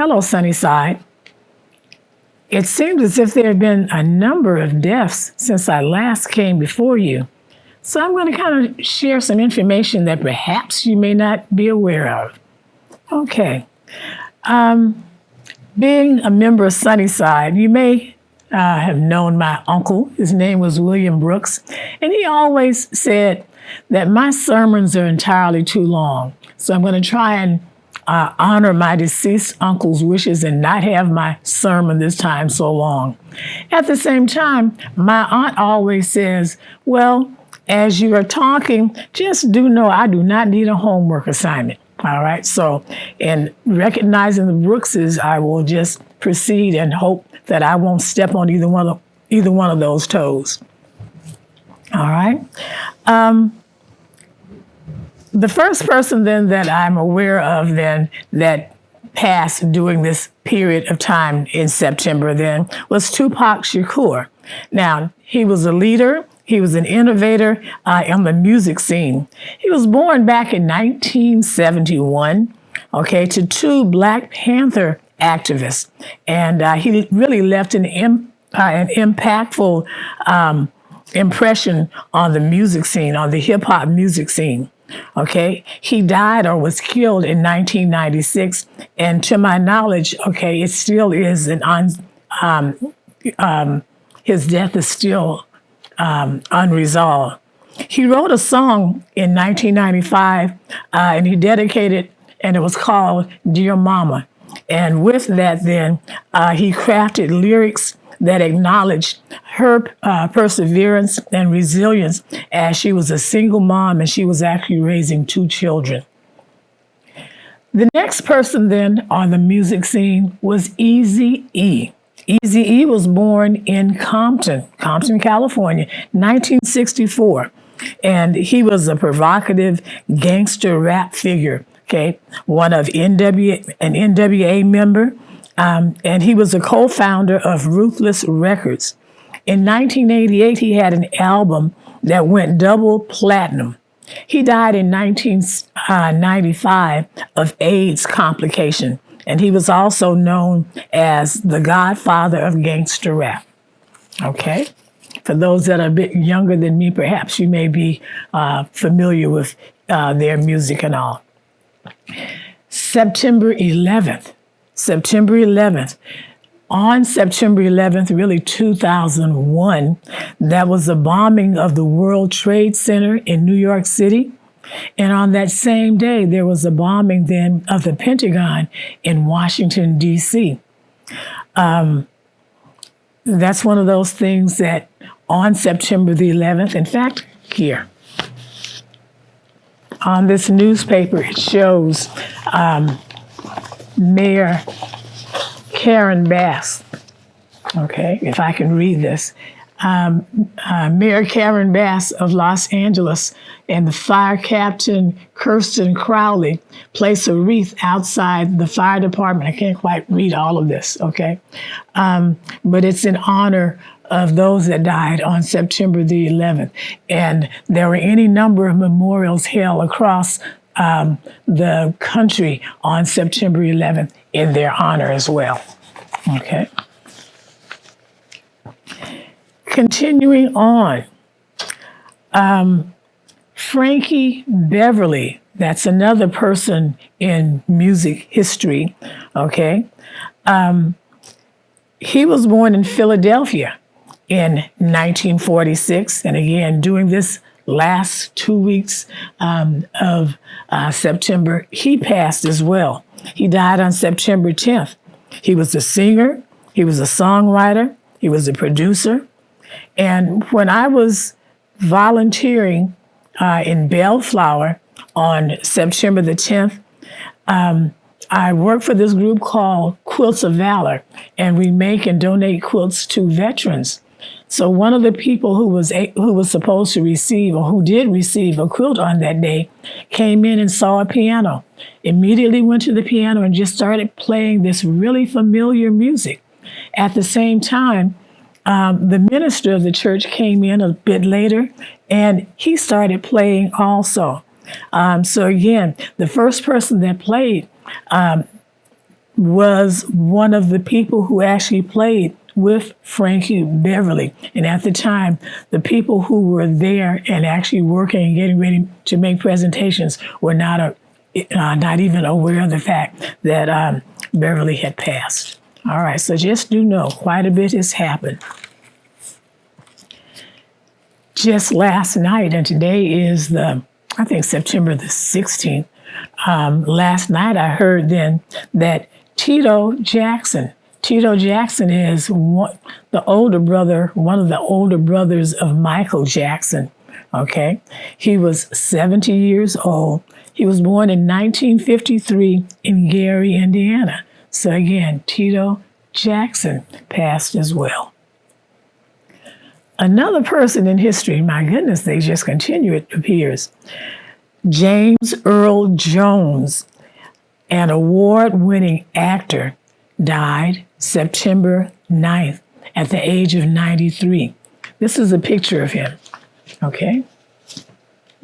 Hello, Sunnyside. It seems as if there have been a number of deaths since I last came before you. So I'm going to kind of share some information that perhaps you may not be aware of. Okay. Being a member of Sunnyside, you may have known my uncle. His name was William Brooks, and he always said that my sermons are entirely too long. So I'm going to try and honor my deceased uncle's wishes and not have my sermon this time so long. At the same time, my aunt always says, well, as you are talking, just do know I do not need a homework assignment. All right. So in recognizing the Brookses, I will just proceed and hope that I won't step on either one of those toes. All right. The first person then that I'm aware of then that passed during this period of time in September then was Tupac Shakur. Now, he was a leader. He was an innovator on the music scene. He was born back in 1971, to two Black Panther activists. And he really left an impactful impression on the music scene, on the hip hop music scene. Okay, he died or was killed in 1996, and to my knowledge, it still is his death is still unresolved. He wrote a song in 1995, and he dedicated, and it was called "Dear Mama." And with that, then he crafted lyrics that acknowledged her perseverance and resilience as she was a single mom and she was actually raising two children. The next person then on the music scene was Eazy-E. Eazy-E was born in Compton, California, 1964. And he was a provocative gangster rap figure, one of an NWA member. And he was a co-founder of Ruthless Records. In 1988, he had an album that went double platinum. He died in 1995 of AIDS complication, and he was also known as the godfather of gangster rap. Okay? For those that are a bit younger than me, perhaps you may be familiar with their music and all. September 11th. On September 11th, really 2001, that was the bombing of the World Trade Center in New York City. And on that same day, there was a bombing then of the Pentagon in Washington, D.C. That's one of those things that on September the 11th, in fact, here, on this newspaper, it shows Mayor Karen Bass, if I can read this. Mayor Karen Bass of Los Angeles and the fire captain Kirsten Crowley place a wreath outside the fire department. I can't quite read all of this, but it's in honor of those that died on September the 11th. And there were any number of memorials held across the country on September 11th in their honor as well. Okay. Continuing on, Frankie Beverly, that's another person in music history, he was born in Philadelphia in 1946, and again, during this last 2 weeks of September, he passed as well. He died on September 10th. He was a singer, he was a songwriter, he was a producer. And when I was volunteering in Bellflower on September the 10th, I worked for this group called Quilts of Valor, and we make and donate quilts to veterans. So one of the people who was supposed to receive, or who did receive a quilt on that day, came in and saw a piano, immediately went to the piano and just started playing this really familiar music. At the same time, the minister of the church came in a bit later, and he started playing also. So again, the first person that played was one of the people who actually played with Frankie Beverly. And at the time, the people who were there and actually working and getting ready to make presentations were not even aware of the fact that Beverly had passed. All right, so just do know quite a bit has happened. Just last night, and today is I think September the 16th, last night I heard then that Tito Jackson is one of the older brothers of Michael Jackson, okay? He was 70 years old. He was born in 1953 in Gary, Indiana. So again, Tito Jackson passed as well. Another person in history, my goodness, they just continue, it appears. James Earl Jones, an award-winning actor, died September 9th at the age of 93. This is a picture of him, okay?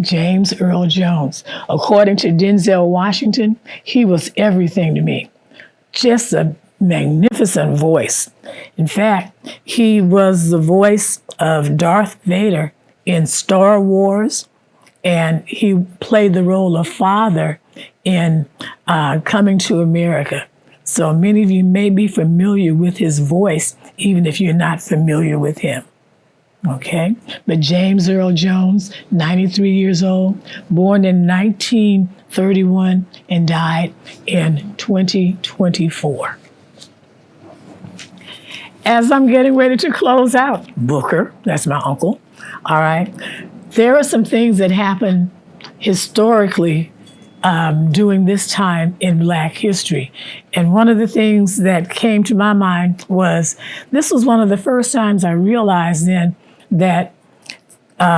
James Earl Jones. According to Denzel Washington, he was everything to me. Just a magnificent voice. In fact, he was the voice of Darth Vader in Star Wars, and he played the role of Father in Coming to America. So many of you may be familiar with his voice, even if you're not familiar with him. Okay? But James Earl Jones, 93 years old, born in 1931 and died in 2024. As I'm getting ready to close out, Booker, that's my uncle, all right, there are some things that happened historically during this time in Black history. And one of the things that came to my mind was, this was one of the first times I realized then that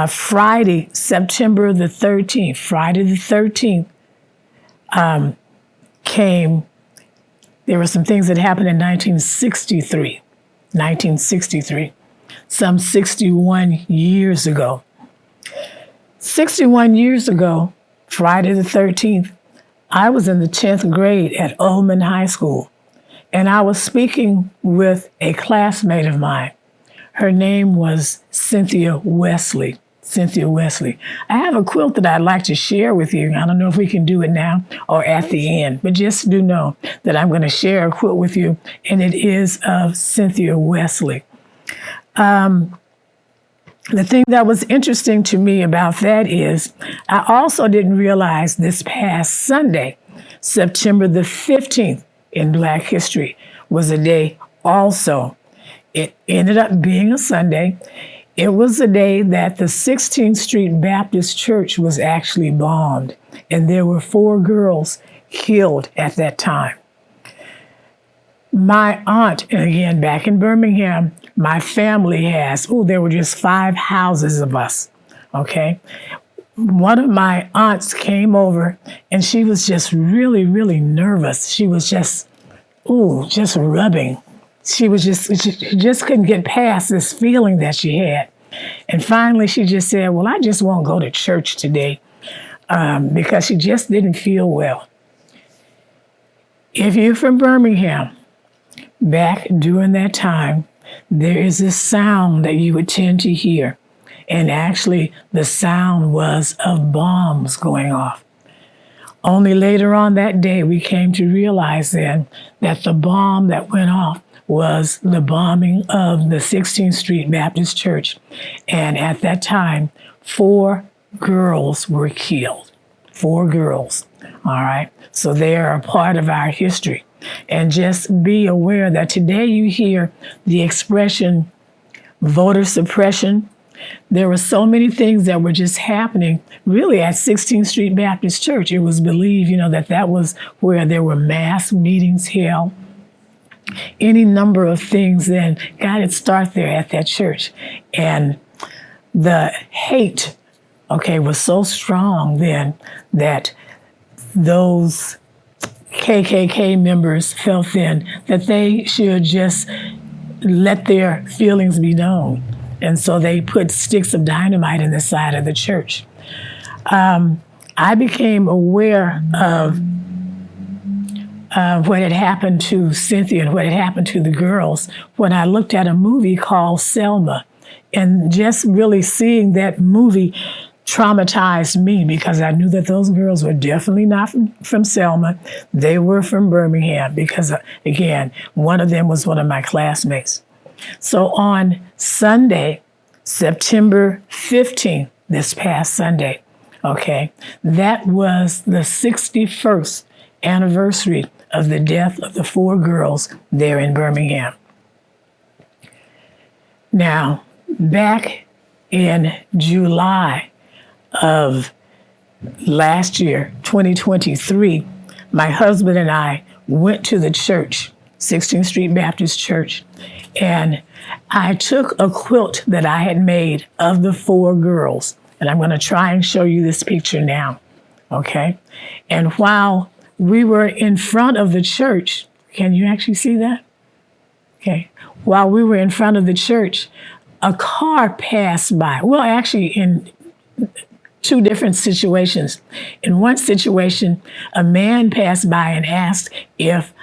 Friday, September the 13th, Friday the 13th came, there were some things that happened in 1963, some 61 years ago. 61 years ago, Friday the 13th, I was in the 10th grade at Ullman High School, and I was speaking with a classmate of mine. Her name was Cynthia Wesley. I have a quilt that I'd like to share with you. I don't know if we can do it now or at the end, but just do know that I'm going to share a quilt with you, and it is of Cynthia Wesley. The thing that was interesting to me about that is I also didn't realize this past Sunday, September the 15th in Black history, was a day also. It ended up being a Sunday. It was the day that the 16th Street Baptist Church was actually bombed, and there were 4 girls killed at that time. My aunt, and again, back in Birmingham, my family has, there were just 5 houses of us, okay? One of my aunts came over, and she was just really, really nervous. She was just rubbing. She just couldn't get past this feeling that she had. And finally, she just said, well, I just won't go to church today because she just didn't feel well. If you're from Birmingham, back during that time, there is this sound that you would tend to hear. And actually, the sound was of bombs going off. Only later on that day, we came to realize then that the bomb that went off was the bombing of the 16th Street Baptist Church. And at that time, 4 girls were killed. 4 girls, all right? So they are a part of our history. And just be aware that today you hear the expression voter suppression. There were so many things that were just happening really at 16th Street Baptist Church. It was believed, that was where there were mass meetings held. Any number of things then got its start there at that church. And the hate, was so strong then that those KKK members felt then that they should just let their feelings be known. And so they put sticks of dynamite in the side of the church. I became aware of what had happened to Cynthia and what had happened to the girls when I looked at a movie called Selma. And just really seeing that movie traumatized me because I knew that those girls were definitely not from Selma. They were from Birmingham because, again, one of them was one of my classmates. So on Sunday, September 15th, this past Sunday, okay, that was the 61st anniversary of the death of the 4 girls there in Birmingham. Now, back in July of last year, 2023, my husband and I went to the church, 16th Street Baptist Church, and I took a quilt that I had made of the 4 girls, and I'm going to try and show you this picture now, okay? And while we were in front of the church, can you actually see that? Okay. While we were in front of the church, a car passed by. Well, actually, in 2 different situations. In one situation, a man passed by and asked if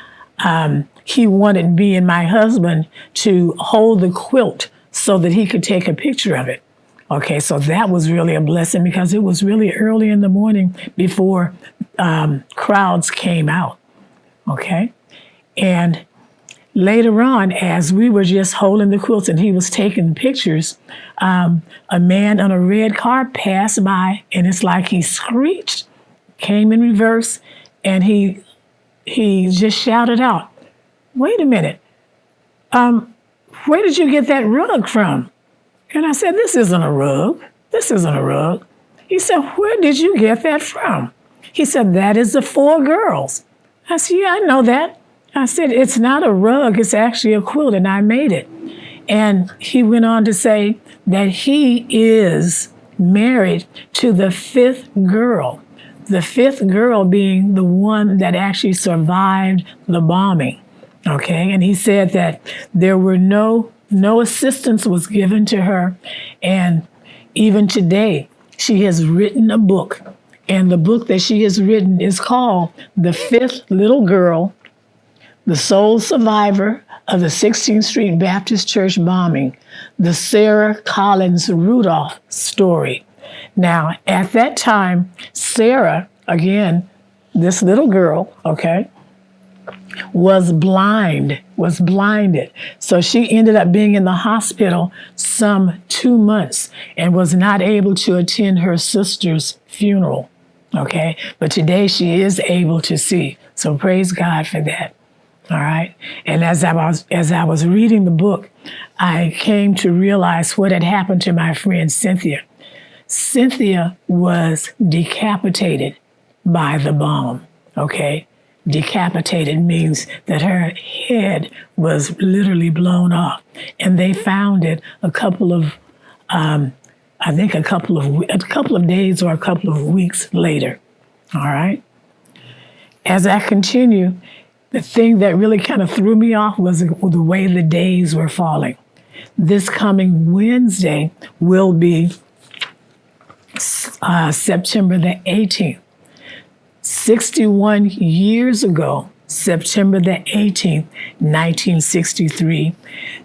he wanted me and my husband to hold the quilt so that he could take a picture of it. Okay, so that was really a blessing because it was really early in the morning before crowds came out. Okay, and later on, as we were just holding the quilts and he was taking pictures, a man on a red car passed by, and it's like he screeched, came in reverse, and he just shouted out, "Wait a minute, where did you get that rug from?" And I said, "This isn't a rug. This isn't a rug." He said, "Where did you get that from?" He said, "That is the 4 girls." I said, "Yeah, I know that." I said, "It's not a rug, it's actually a quilt, and I made it." And he went on to say that he is married to the 5th girl, the 5th girl being the one that actually survived the bombing, okay? And he said that there were no assistance was given to her, and even today, she has written a book, and the book that she has written is called The 5th Little Girl, the sole survivor of the 16th Street Baptist Church bombing, the Sarah Collins Rudolph story. Now, at that time, Sarah, again, this little girl, okay, was blinded. So she ended up being in the hospital some 2 months and was not able to attend her sister's funeral, okay? But today she is able to see. So praise God for that. All right. And as I was reading the book, I came to realize what had happened to my friend Cynthia. Cynthia was decapitated by the bomb. Okay. Decapitated means that her head was literally blown off. And they found it a couple of days or a couple of weeks later. All right. As I continue, the thing that really kind of threw me off was the way the days were falling. This coming Wednesday will be September the 18th. 61 years ago, September the 18th, 1963,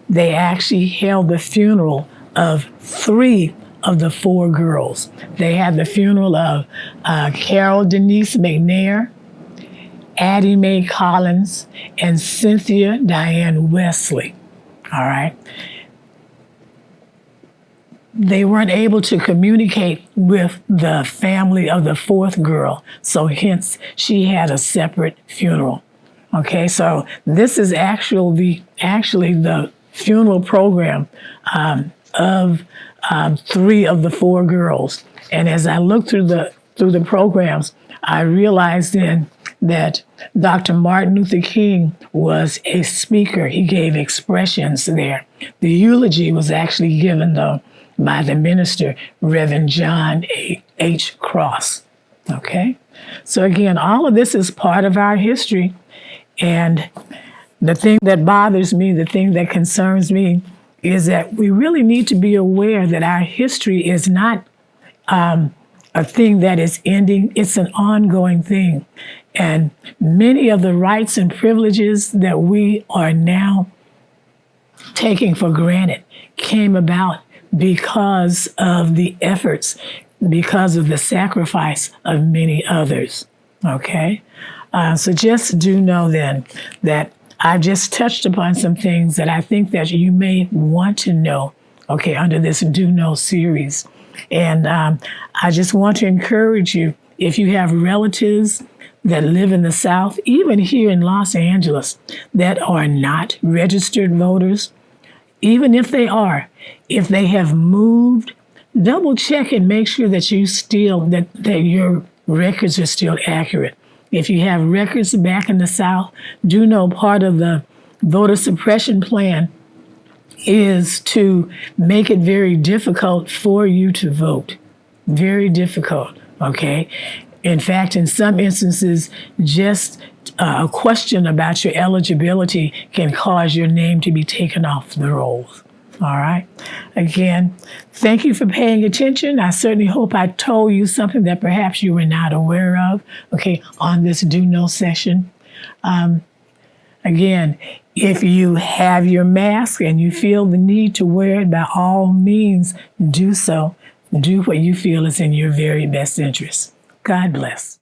they actually held the funeral of 3 of the 4 girls. They had the funeral of Carol Denise McNair, Addie Mae Collins, and Cynthia Diane Wesley. All right. They weren't able to communicate with the family of the 4th girl, so hence she had a separate funeral. Okay, so this is actually the funeral program of 3 of the 4 girls. And as I looked through the programs, I realized then that Dr. Martin Luther King was a speaker. He gave expressions there. The eulogy was actually given, though, by the minister, Reverend John H. Cross. Okay? So again, all of this is part of our history. And the thing that bothers me, the thing that concerns me, is that we really need to be aware that our history is not a a thing that is ending. It's an ongoing thing. And many of the rights and privileges that we are now taking for granted came about because of the efforts, because of the sacrifice of many others. Okay? So just do know then that I've just touched upon some things that I think that you may want to know, okay, under this Do Know series. And I just want to encourage you, if you have relatives that live in the South, even here in Los Angeles, that are not registered voters, even if they are, if they have moved, double check and make sure that you still, that your records are still accurate. If you have records back in the South, do know part of the voter suppression plan is to make it very difficult for you to vote. Very difficult, okay? In fact, in some instances, just a question about your eligibility can cause your name to be taken off the rolls. All right. Again, thank you for paying attention. I certainly hope I told you something that perhaps you were not aware of, okay, on this Do Know session. Again, if you have your mask and you feel the need to wear it, by all means, do so. Do what you feel is in your very best interest. God bless.